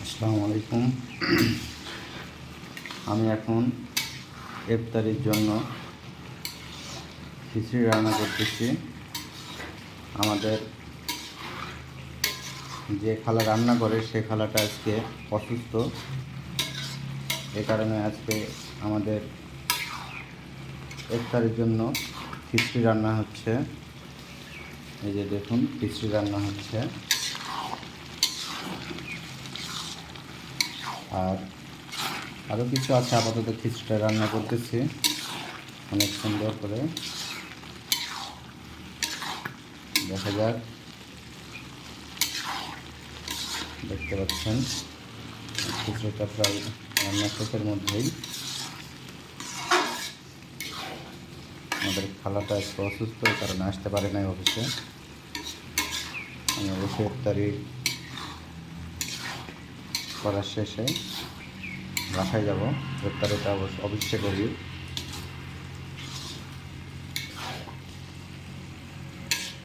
আসসালামু আলাইকুম। আমি এখন ইফতারির জন্য খিচুড়ি রান্না করতেছি। আমাদের যে খালা রান্না করে সে খালাটা আজকে অসুস্থ, এ কারণে আজকে আমাদের ইফতারির জন্য খিচুড়ি রান্না হচ্ছে। এই যে দেখুন, খিচুড়ি রান্না হচ্ছে। আর আরও কিছু আছে, আপাতত খিচুড়িটা রান্না করতেছি অনেক সুন্দর করে। দেখা যাক, দেখতে পাচ্ছেন খিচুড়িটা প্রায় রান্না শেষের মধ্যেই। আমাদের খালাটা একটু অসুস্থ, এই কারণে আসতে পারে নাই অফিসে। আমি অবশ্যই ইফতারি করার শেষে বাসায় যাব। ইফতারিটা অবশ্যই করি।